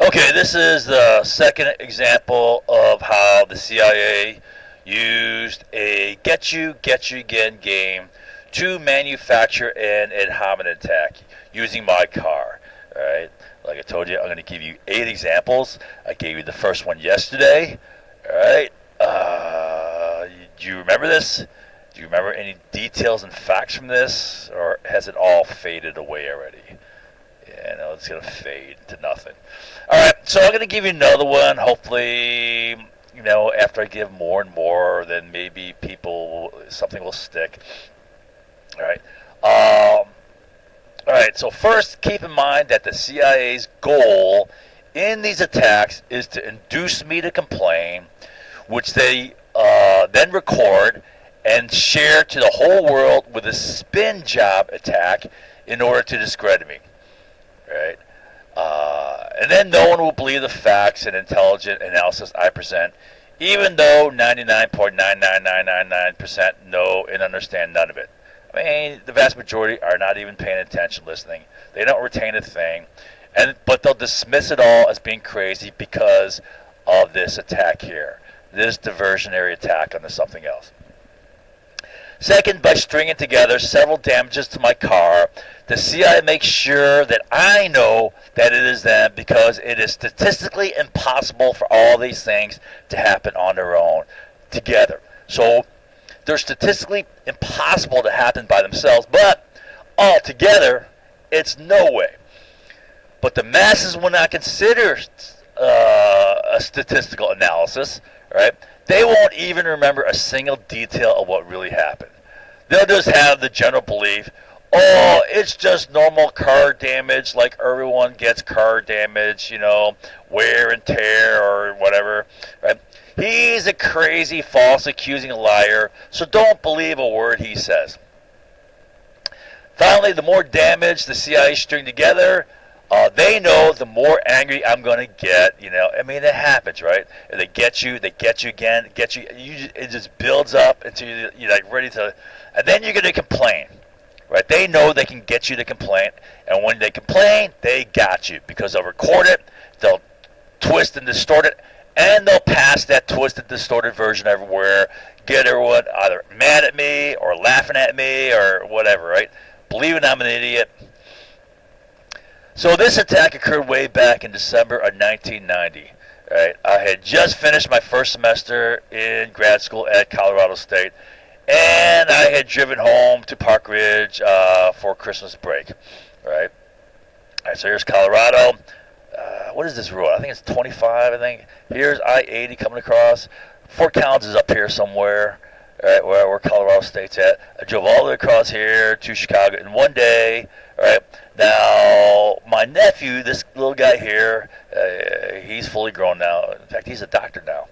Okay, this is the second example of how the CIA used a get you again game to manufacture an ad hominem attack using my car. All right, like I told you, I'm going to give you 8 examples. I gave you the first one yesterday. All right, do you remember this? Do you remember any details and facts from this, or has it all faded away already? Yeah, no, it's going to fade to nothing. All right, so I'm going to give you another one. Hopefully, after I give more and more, then maybe something will stick. All right. All right, so first, keep in mind that the CIA's goal in these attacks is to induce me to complain, which they then record and share to the whole world with a spin job attack in order to discredit me. Right? And then no one will believe the facts and intelligent analysis I present, even though 99.99999% know and understand none of it. I mean, the vast majority are not even paying attention, listening. They don't retain a thing, but they'll dismiss it all as being crazy because of this attack here, this diversionary attack onto something else. Second, by stringing together several damages to my car, the CIA makes sure that I know that it is them because it is statistically impossible for all these things to happen on their own together. So they're statistically impossible to happen by themselves, but all together, it's no way. But the masses will not consider a statistical analysis, right? They won't even remember a single detail of what really happened. They'll just have the general belief, oh, it's just normal car damage, like everyone gets car damage, wear and tear or whatever, right? He's a crazy, false, accusing liar, so don't believe a word he says. Finally, the more damage the CIA string together, they know the more angry I'm going to get. I mean, it happens, right? They get you again, it just builds up until you're like ready to, and then you're going to complain, right? They know they can get you to complain, and when they complain, they got you because they'll record it, they'll twist and distort it, and they'll pass that twisted, distorted version everywhere, get everyone either mad at me or laughing at me or whatever, right? Believing I'm an idiot. So this attack occurred way back in December of 1990. Right? I had just finished my first semester in grad school at Colorado State, and I had driven home to Park Ridge for Christmas break. Right? All right, so here's Colorado. What is this road? I think it's 25, I think. Here's I-80 coming across. Fort Collins is up here somewhere, right, where Colorado State's at. I drove all the way across here to Chicago in one day. Right? Now, my nephew, this little guy here, he's fully grown now. In fact, he's a doctor now.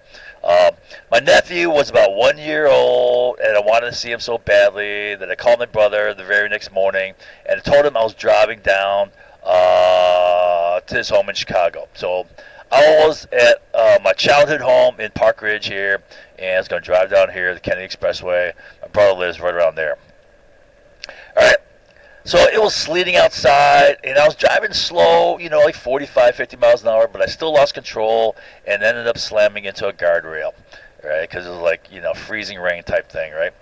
My nephew was about 1 year old, and I wanted to see him so badly that I called my brother the very next morning, and I told him I was driving down to his home in Chicago. So I was at my childhood home in Park Ridge here, and I was going to drive down here, the Kennedy Expressway. My brother lives right around there. All right. So it was sleeting outside, and I was driving slow, like 45, 50 miles an hour, but I still lost control and ended up slamming into a guardrail, right? Because it was like, freezing rain type thing, right?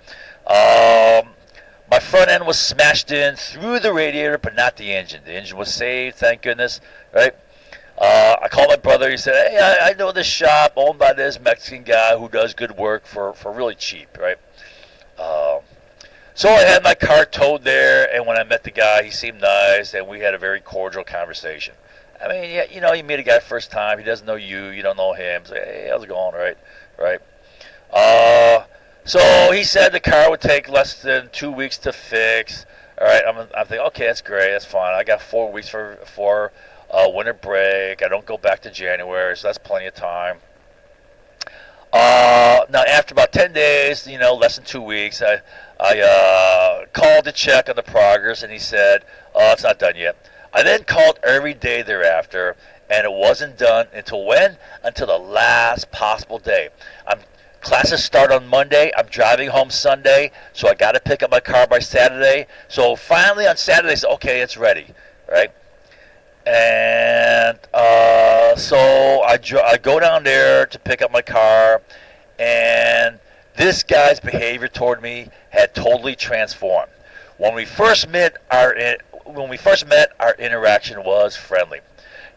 My front end was smashed in through the radiator, but not the engine. The engine was saved, thank goodness, right? I called my brother. He said, hey, I know this shop owned by this Mexican guy who does good work for really cheap, right? So I had my car towed there, and when I met the guy, he seemed nice, and we had a very cordial conversation. I mean, yeah, you meet a guy first time, he doesn't know you don't know him. So, hey, how's it going, right? So he said the car would take less than 2 weeks to fix. All right, I'm thinking, okay, that's great, that's fine. I got 4 weeks for winter break. I don't go back to January, so that's plenty of time. Now, after about 10 days, less than 2 weeks, I called to check on the progress, and he said, oh, it's not done yet. I then called every day thereafter, and it wasn't done until when? Until the last possible day. Classes start on Monday. I'm driving home Sunday, so I got to pick up my car by Saturday. So finally on Saturday, I said, okay, it's ready, right? And so I go down there to pick up my car, and this guy's behavior toward me had totally transformed. When we first met, our interaction was friendly.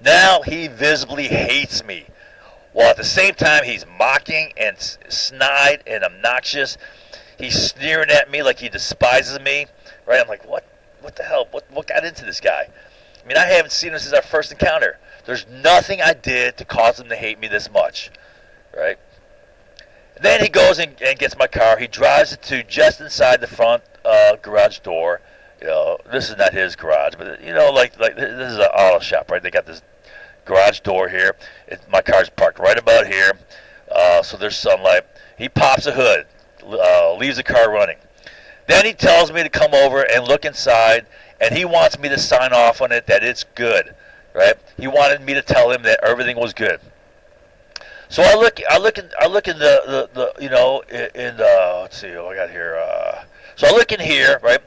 Now he visibly hates me, while at the same time he's mocking and snide and obnoxious. He's sneering at me like he despises me. Right? I'm like, what the hell? What got into this guy? I mean, I haven't seen him since our first encounter. There's nothing I did to cause him to hate me this much, right? And then he goes and gets my car. He drives it to just inside the front garage door. You know, this is not his garage, but you know, like this is an auto shop, right? They got this garage door here. My car's parked right about here, so there's sunlight. He pops the hood, leaves the car running. Then he tells me to come over and look inside, and he wants me to sign off on it that it's good, right? He wanted me to tell him that everything was good. So I look in the you know, in the, let's see what I got here. So I look in here, right,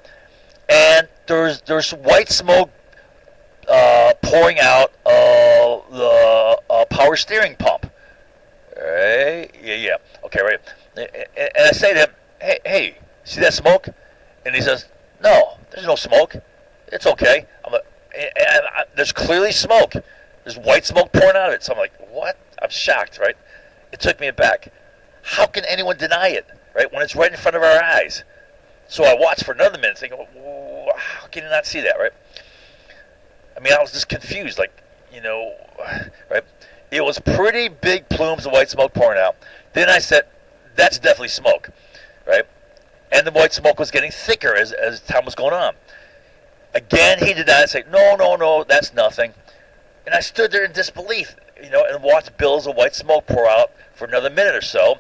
and there's white smoke pouring out of the power steering pump. Right? Yeah. Okay, right. And I say to him, hey, see that smoke? And he says, no, there's no smoke. It's okay. There's clearly smoke. There's white smoke pouring out of it. So I'm like, what? I'm shocked, right? It took me aback. How can anyone deny it, right, when it's right in front of our eyes? So I watched for another minute thinking, how can you not see that, right? I mean, I was just confused, like, you know, right? It was pretty big plumes of white smoke pouring out. Then I said, that's definitely smoke, right? And the white smoke was getting thicker as time was going on. Again, he did not say, no, that's nothing. And I stood there in disbelief, you know, and watched billows of white smoke pour out for another minute or so.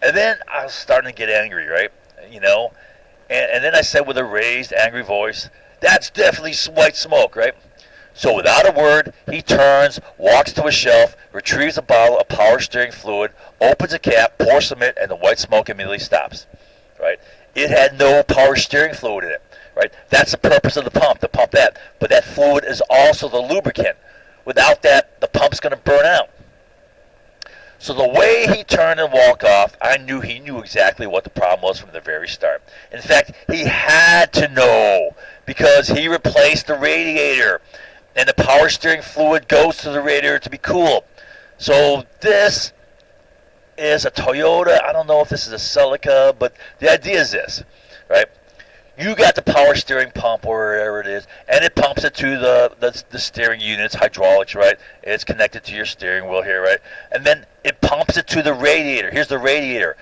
And then I was starting to get angry, right? You know, and then I said with a raised, angry voice, that's definitely white smoke, right? So without a word, he turns, walks to a shelf, retrieves a bottle of power steering fluid, opens a cap, pours some in, and the white smoke immediately stops, right? It had no power steering fluid in it, right? That's the purpose of the pump, to pump that. But that fluid is also the lubricant. Without that, the pump's going to burn out. So the way he turned and walked off, I knew he knew exactly what the problem was from the very start. In fact, he had to know because he replaced the radiator, and the power steering fluid goes to the radiator to be cooled. So this is a Toyota. I don't know if this is a Celica, but the idea is this, right? You got the power steering pump or wherever it is, and it pumps it to the steering unit's hydraulics, right? It's connected to your steering wheel here, right? And then it pumps it to the radiator. Here's the radiator.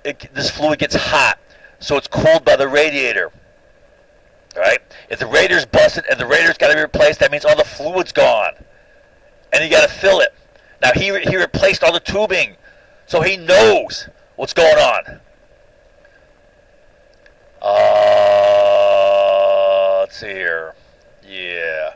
This fluid gets hot, so it's cooled by the radiator, right? If the radiator's busted and the radiator's got to be replaced, that means all the fluid's gone, and you got to fill it. Now he replaced all the tubing, so he knows what's going on. Let's see here. Yeah.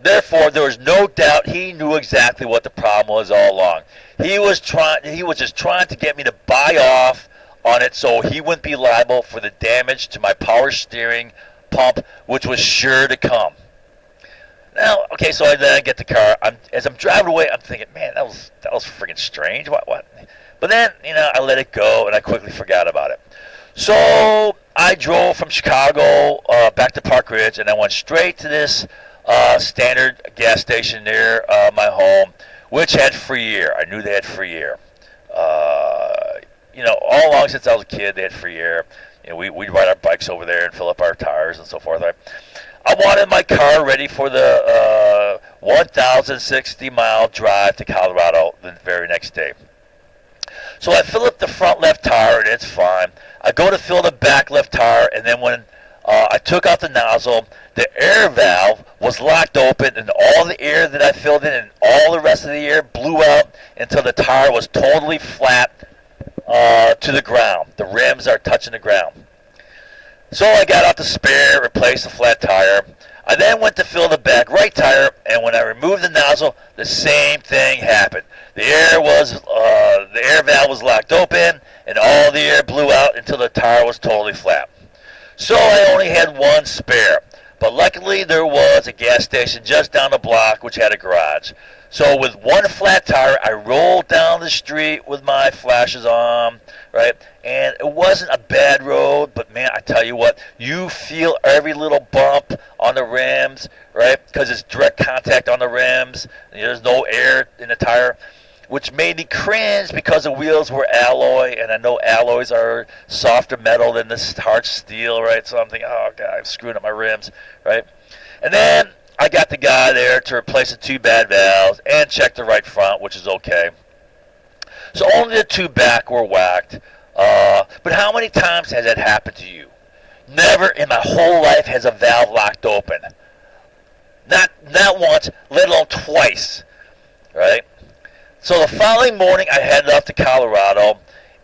Therefore, there was no doubt he knew exactly what the problem was all along. He was just trying to get me to buy off on it so he wouldn't be liable for the damage to my power steering pump, which was sure to come. Now, okay, so then I get the car. As I'm driving away, I'm thinking, man, that was freaking strange. What? But then, you know, I let it go, and I quickly forgot about it. So I drove from Chicago back to Park Ridge, and I went straight to this standard gas station near my home, which had free air. I knew they had free air. You know, all along since I was a kid, they had free air. You know, we'd ride our bikes over there and fill up our tires and so forth. I wanted my car ready for the 1,060-mile drive to Colorado the very next day. So I fill up the front left tire, and it's fine. I go to fill the back left tire, and then when I took out the nozzle, the air valve was locked open, and all the air that I filled in and all the rest of the air blew out until the tire was totally flat to the ground. The rims are touching the ground. So I got out the spare, replaced the flat tire. I then went to fill the back right tire, and when I removed the nozzle, the same thing happened. The air valve was locked open, and all the air blew out until the tire was totally flat. So I only had one spare, but luckily there was a gas station just down the block which had a garage. So with one flat tire, I rolled down the street with my flashes on, right? And it wasn't a bad road, but man, I tell you what, you feel every little bump on the rims, right? Because it's direct contact on the rims. There's no air in the tire, which made me cringe because the wheels were alloy, and I know alloys are softer metal than this hard steel, right? So I'm thinking, oh God, I'm screwing up my rims, right? And then I got the guy there to replace the two bad valves and check the right front, which is okay. So only the two back were whacked. But how many times has that happened to you? Never in my whole life has a valve locked open. Not once, let alone twice, right? So the following morning, I headed off to Colorado,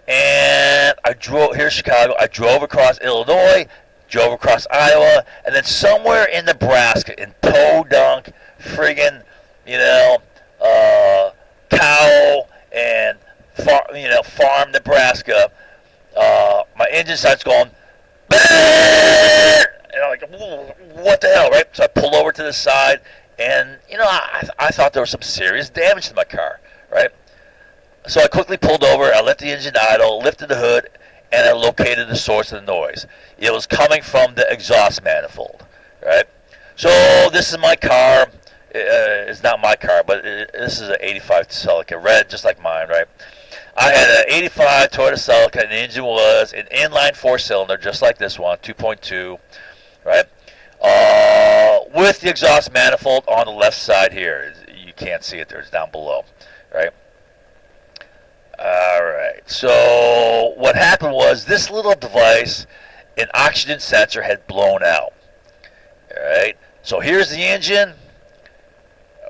and I drove, here's Chicago, I drove across Illinois, drove across Iowa, and then somewhere in Nebraska, in Podunk, friggin', cow and farm Nebraska, my engine starts going, and I'm like, what the hell, right? So I pull over to the side, and I thought there was some serious damage to my car, right? So I quickly pulled over, I let the engine idle, lifted the hood, and I located the source of the noise. It was coming from the exhaust manifold, right? So this is my car. It's not my car, but this is an 85 Celica, red, just like mine, right? I had an 85 Toyota Celica, and the engine was an inline four-cylinder, just like this one, 2.2, right? With the exhaust manifold on the left side here. You can't see it there. It's down below, right? All right. So what happened was this little device, an oxygen sensor, had blown out. All right. So here's the engine.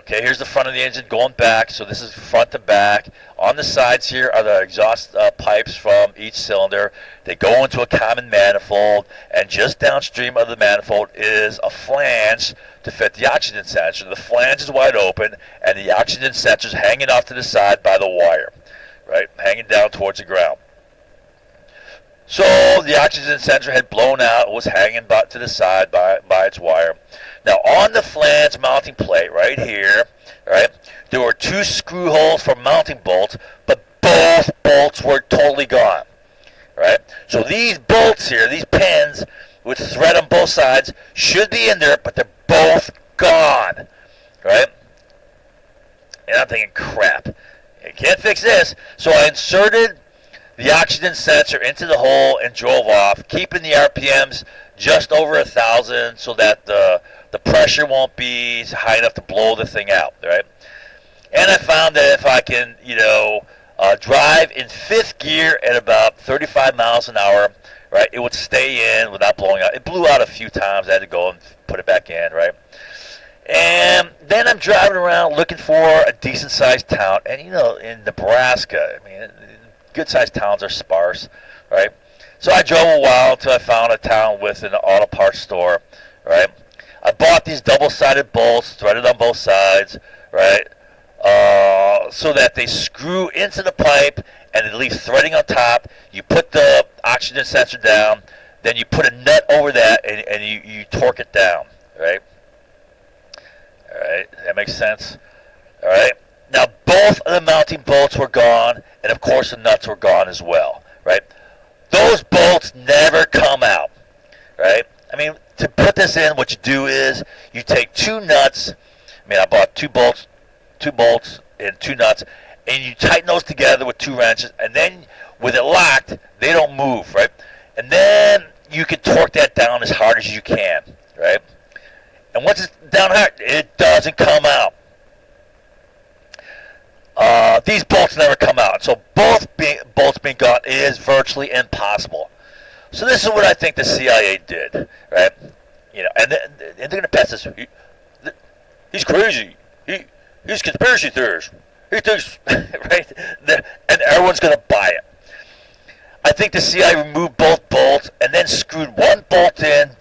Okay, here's the front of the engine going back. So this is front to back. On the sides here are the exhaust pipes from each cylinder. They go into a common manifold, and just downstream of the manifold is a flange to fit the oxygen sensor. The flange is wide open, and the oxygen sensor is hanging off to the side by the wire, right, hanging down towards the ground. So the oxygen sensor had blown out, was hanging to the side by its wire. Now on the flange mounting plate right here, right, there were two screw holes for mounting bolts, but both bolts were totally gone, right? So these bolts here, these pins with thread on both sides, should be in there, but they're both gone, right? And I'm thinking, crap, I can't fix this. So I inserted the oxygen sensor into the hole and drove off, keeping the RPMs just over 1,000 so that the pressure won't be high enough to blow the thing out, right? And I found that if I can, drive in fifth gear at about 35 miles an hour, right, it would stay in without blowing out. It blew out a few times. I had to go and put it back in, right? And then I'm driving around looking for a decent-sized town. And, in Nebraska, I mean, good-sized towns are sparse, right? So I drove a while until I found a town with an auto parts store, right? I bought these double-sided bolts, threaded on both sides, right, so that they screw into the pipe and they leave threading on top. You put the oxygen sensor down, then you put a nut over that, and you torque it down, right? All right, that makes sense? All right. Now, both of the mounting bolts were gone, and of course the nuts were gone as well, right? Those bolts never come out, right? I mean, to put this in, what you do is you take two nuts. I bought two bolts and two nuts, and you tighten those together with two wrenches, and then with it locked, they don't move, right? And then you can torque that down as hard as you can, right? And once it's down hard, it doesn't come out. These bolts never come out. So bolts being gone is virtually impossible. So this is what I think the CIA did, right? And they're going to pass this. He's crazy. He's conspiracy theorist. He thinks, right? And everyone's going to buy it. I think the CIA removed both bolts and then screwed one bolt in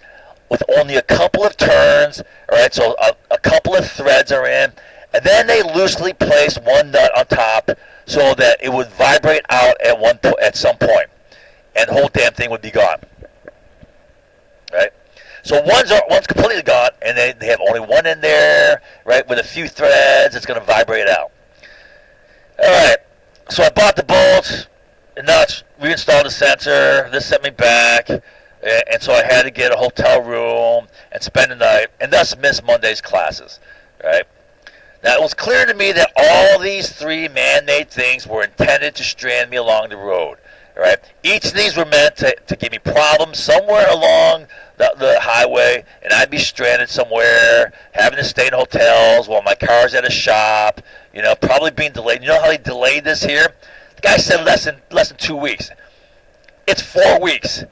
with only a couple of turns, all right? So a couple of threads are in. And then they loosely placed one nut on top so that it would vibrate out at some point, and the whole damn thing would be gone. Right? So one's completely gone, and they have only one in there, right, with a few threads. It's going to vibrate out. All right. So I bought the bolts, and nuts, reinstalled the sensor. This sent me back, and so I had to get a hotel room and spend the night, and thus miss Monday's classes, right? Now, it was clear to me that all these three man-made things were intended to strand me along the road, right? Each of these were meant to give me problems somewhere along the highway, and I'd be stranded somewhere, having to stay in hotels while my car's at a shop, probably being delayed. You know how they delayed this here? The guy said less than 2 weeks. It's 4 weeks,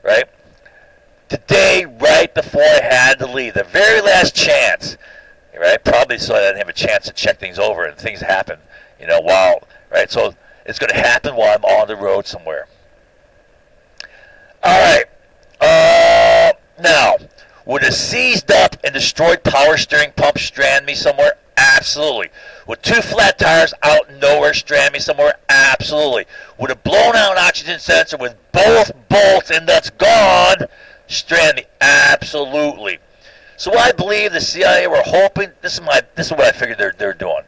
right? Today, right before I had to leave, the very last chance, right? Probably so I didn't have a chance to check things over and things happen, right? So it's going to happen while I'm on the road somewhere. All right. Now, would a seized up and destroyed power steering pump strand me somewhere? Absolutely. Would 2 flat tires out nowhere strand me somewhere? Absolutely. Would a blown out oxygen sensor with both bolts and nuts gone strand me? Absolutely. So I believe the CIA were hoping. This is what I figured they're doing.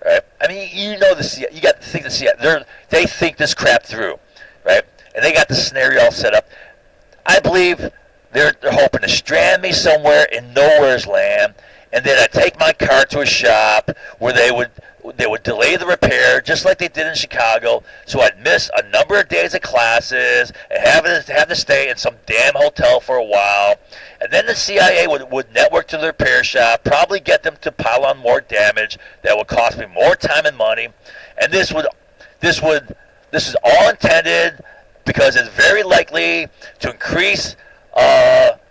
Right? I mean, the CIA. You got to think the CIA. They think this crap through, right? And they got the scenario all set up. I believe they're hoping to strand me somewhere in nowhere's land, and then I'd take my car to a shop where they would delay the repair just like they did in Chicago, so I'd miss a number of days of classes and have to stay in some damn hotel for a while. And then the CIA would network to the repair shop, probably get them to pile on more damage that would cost me more time and money. And this is all intended because it's very likely to increase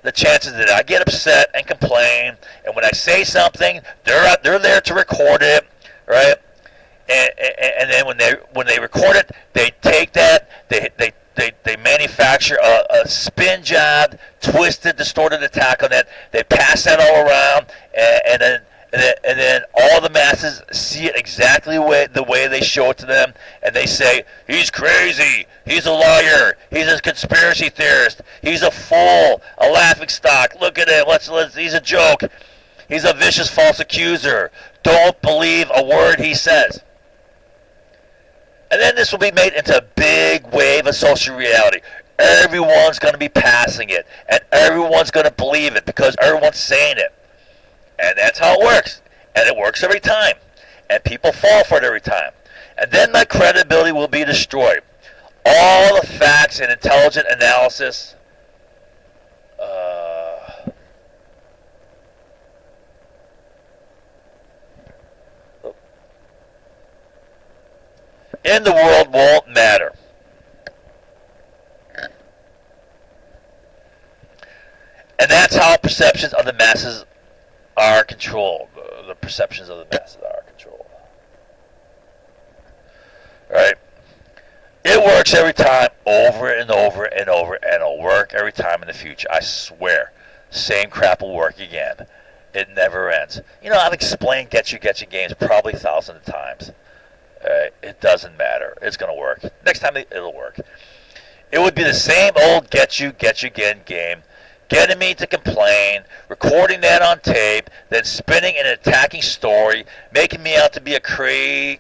the chances that I get upset and complain. And when I say something, they're there to record it, right? And then when they record it, they take that, they manufacture a spin job, twisted, distorted attack on that. They pass that all around, and then all the masses see it exactly the way they show it to them, and they say, he's crazy, he's a liar, he's a conspiracy theorist, he's a fool, a laughingstock, look at him, he's a joke, he's a vicious false accuser, don't believe a word he says. And then this will be made into a big wave of social reality. Everyone's going to be passing it, and everyone's going to believe it because everyone's saying it. And that's how it works. And it works every time. And people fall for it every time. And then my credibility will be destroyed. All the facts and intelligent analysis in the world won't matter. And that's how perceptions of the masses are controlled. The perceptions of the masses are controlled. Right? It works every time, over and over and over, and it'll work every time in the future. I swear. Same crap will work again. It never ends. I've explained Get You games probably thousands of times. It doesn't matter. It's going to work. Next time it'll work. It would be the same old Get You Again game. Getting me to complain, recording that on tape, then spinning an attacking story, making me out to be a crazy,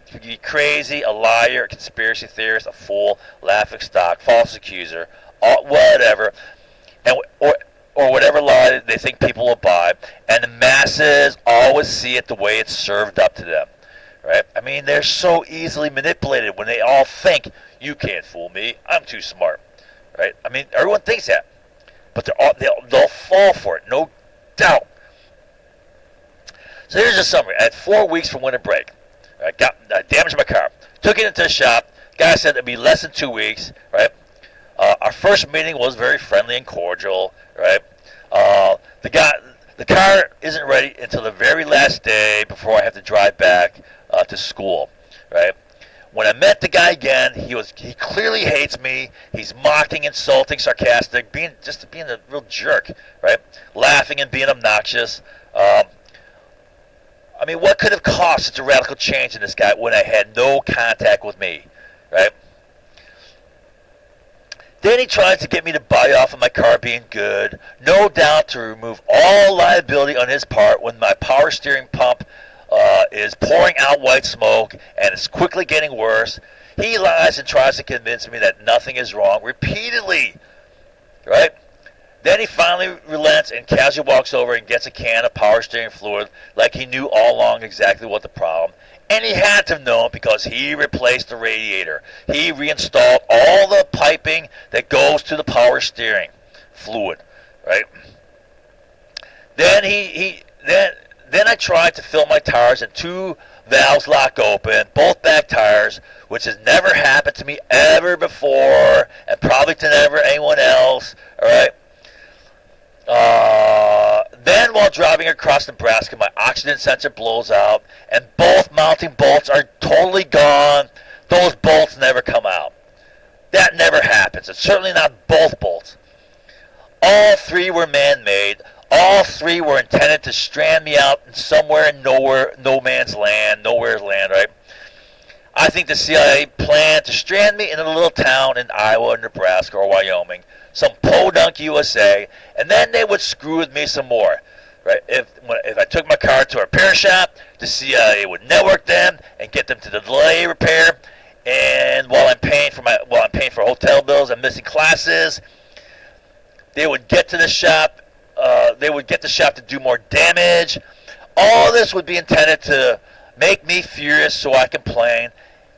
a liar, a conspiracy theorist, a fool, laughingstock, false accuser, whatever, or whatever lie they think people will buy. And the masses always see it the way it's served up to them. Right? I mean, they're so easily manipulated when they all think, you can't fool me, I'm too smart. Right? I mean, everyone thinks that. But they'll fall for it, no doubt. So here's a summary. I had 4 weeks from winter break. I damaged my car. Took it into the shop. Guy said it'd be less than 2 weeks. Right? Our first meeting was very friendly and cordial. Right? The car isn't ready until the very last day before I have to drive back to school. Right? When I met the guy again, he clearly hates me. He's mocking, insulting, sarcastic, being a real jerk, right? Laughing and being obnoxious. I mean, what could have caused such a radical change in this guy when I had no contact with me, right? Then he tries to get me to buy off of my car being good, no doubt to remove all liability on his part when my power steering pump is pouring out white smoke and it's quickly getting worse. He lies and tries to convince me that nothing is wrong repeatedly, right? Then he finally relents and casually walks over and gets a can of power steering fluid like he knew all along exactly what the problem. And he had to know because he replaced the radiator. He reinstalled all the piping that goes to the power steering fluid, right? Then then I tried to fill my tires and two valves lock open, both back tires, which has never happened to me ever before and probably to never anyone else, all right? Then while driving across Nebraska, my oxygen sensor blows out and both mounting bolts are totally gone. Those bolts never come out. That never happens. It's certainly not both bolts. All three were man-made. All three were intended to strand me out in somewhere in nowhere, no man's land, nowhere's land, right? I think the CIA planned to strand me in a little town in Iowa, Nebraska, or Wyoming, some podunk USA, and then they would screw with me some more, right? If I took my car to a repair shop, the CIA would network them and get them to delay repair, and while I'm paying for hotel bills and missing classes, they would get to the shop. They would get the shop to do more damage. All this would be intended to make me furious so I complain,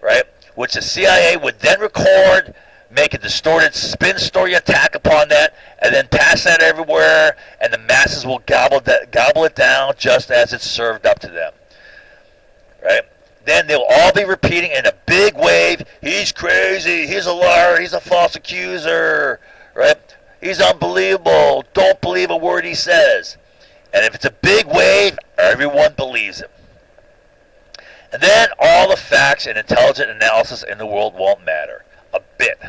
right? Which the CIA would then record, make a distorted spin story attack upon that, and then pass that everywhere, and the masses will gobble it down just as it's served up to them, right? Then they'll all be repeating in a big wave, he's crazy, he's a liar, he's a false accuser, right? He's unbelievable. Don't believe a word he says. And if it's a big wave, everyone believes him. And then all the facts and intelligent analysis in the world won't matter a bit.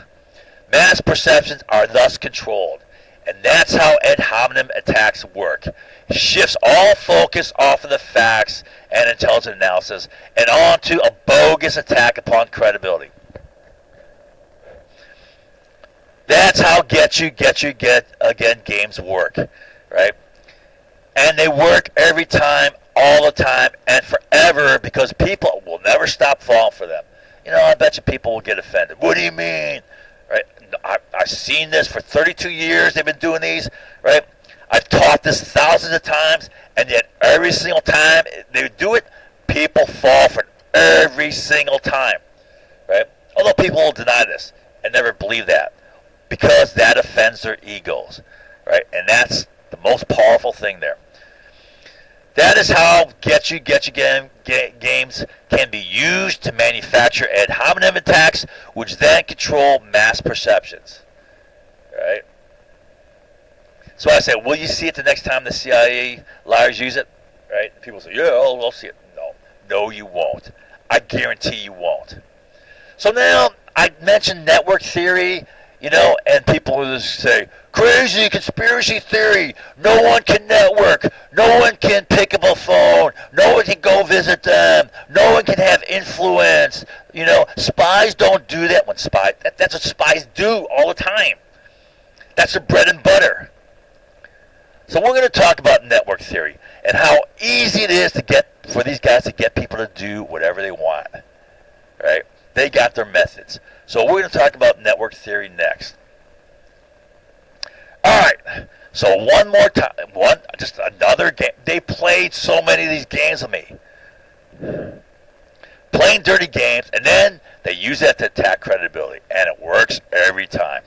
Mass perceptions are thus controlled. And that's how ad hominem attacks work. It shifts all focus off of the facts and intelligent analysis and onto a bogus attack upon credibility. That's how get again games work, right? And they work every time, all the time, and forever because people will never stop falling for them. You know, I bet you people will get offended. What do you mean? Right? I've seen this for 32 years. They've been doing these, right? I've taught this thousands of times, and yet every single time they do it, people fall for it every single time, right? Although people will deny this and never believe that, because that offends their egos, right? And that's the most powerful thing there. That is how games can be used to manufacture ad hominem attacks, which then control mass perceptions, right? So I said, will you see it the next time the CIA liars use it, right? People say, yeah, I'll see it. No, you won't. I guarantee you won't. So now I mentioned network theory. You know, and people will just say, crazy conspiracy theory. No one can network. No one can pick up a phone. No one can go visit them. No one can have influence. You know, spies don't do that. That's what spies do all the time. That's their bread and butter. So we're going to talk about network theory and how easy it is for these guys to get people to do whatever they want, right? They got their methods. So we're going to talk about network theory next. All right. So one more time, just another game. They played so many of these games with me, playing dirty games, and then they use that to attack credibility, and it works every time.